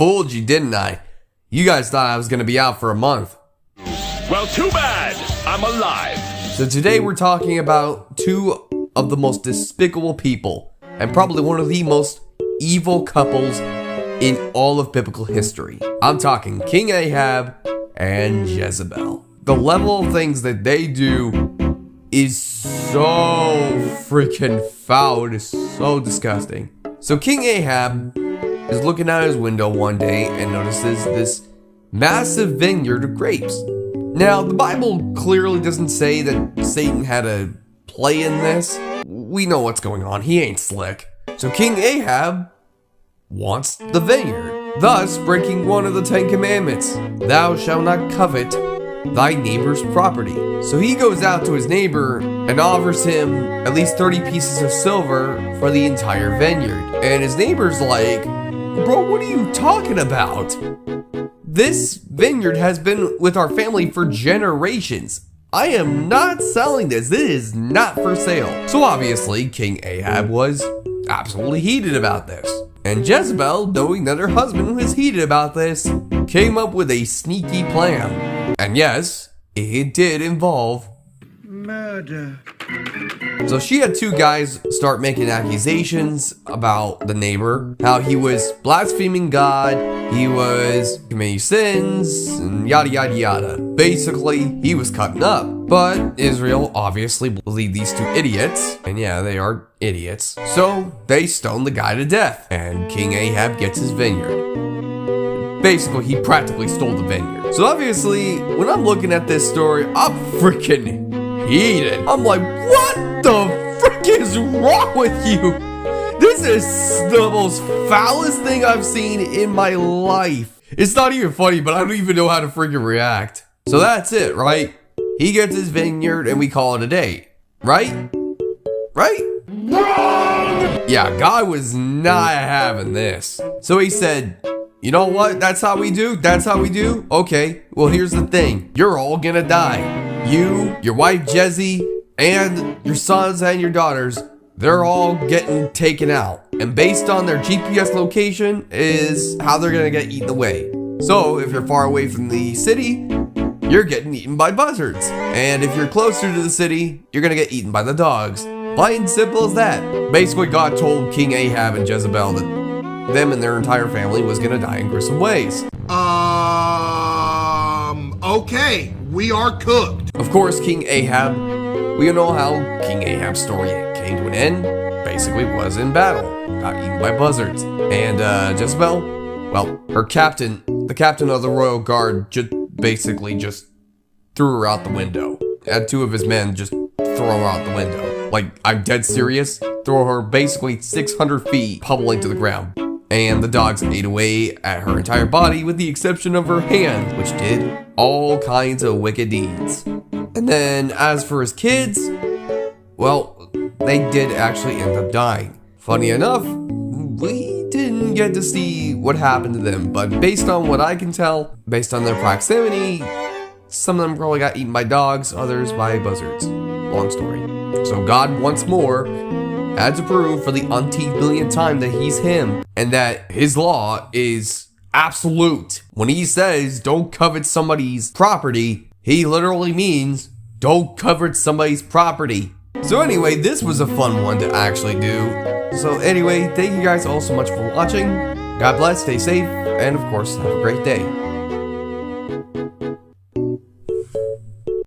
Fooled you, didn't I? You guys thought I was gonna be out for a month. Well, too bad. I'm alive. So today we're talking about two of the most despicable people, and probably one of the most evil couples in all of biblical history. I'm talking King Ahab and Jezebel. The level of things that they do is so freaking foul. It is so disgusting. So King Ahab is looking out his window one day and notices this massive vineyard of grapes. Now, the Bible clearly doesn't say that Satan had a play in this. We know what's going on. He ain't slick. So King Ahab wants the vineyard, thus breaking one of the 10 commandments. Thou shalt not covet thy neighbor's property. So he goes out to his neighbor and offers him at least 30 pieces of silver for the entire vineyard. And his neighbor's like, bro, what are you talking about? This vineyard has been with our family for generations. I am not selling this. This is not for sale. So obviously, King Ahab was absolutely heated about this. And Jezebel, knowing that her husband was heated about this, came up with a sneaky plan. And yes, it did involve murder. So she had two guys start making accusations about the neighbor, how he was blaspheming God, he was committing sins, and yada yada yada. Basically, he was cutting up. But Israel obviously believed these two idiots, and yeah, they are idiots. So they stoned the guy to death, and King Ahab gets his vineyard. Basically, he practically stole the vineyard. So obviously, when I'm looking at this story, I'm freaking heated. I'm like, what the frick is wrong with you? This is the most foulest thing I've seen in my life. It's not even funny, but I don't even know how to freaking react. So that's it, right? He gets his vineyard and we call it a day. Right? Right? Wrong! Yeah, God was not having this. So he said, you know what? That's how we do? That's how we do? Okay, well here's the thing. You're all gonna die. You, your wife Jezzy, and your sons and your daughters, they're all getting taken out. And based on their GPS location is how they're gonna get eaten away. So if you're far away from the city, you're getting eaten by buzzards. And if you're closer to the city, you're gonna get eaten by the dogs. Plain and simple as that. Basically, God told King Ahab and Jezebel that them and their entire family was gonna die in gruesome ways. Okay, we are cooked. Of course, King Ahab, we know how King Ahab's story came to an end. Basically was in battle, got eaten by buzzards. And Jezebel, well, her captain, the captain of the royal guard, basically just threw her out the window. Had two of his men just throw her out the window. Like, I'm dead serious. Throw her basically 600 feet, pummeling to the ground. And the dogs ate away at her entire body with the exception of her hand, which did all kinds of wicked deeds. And then as for his kids, well, they did actually end up dying. Funny enough, we didn't get to see what happened to them, but based on what I can tell, based on their proximity, some of them probably got eaten by dogs, others by buzzards. Long story. So God once more had to prove for the umpteenth billionth time that he's him and that his law is absolute. When he says don't covet somebody's property, he literally means don't covet somebody's property. So anyway, this was a fun one to actually do. So anyway, thank you guys all so much for watching. God bless, stay safe, and of course, have a great day.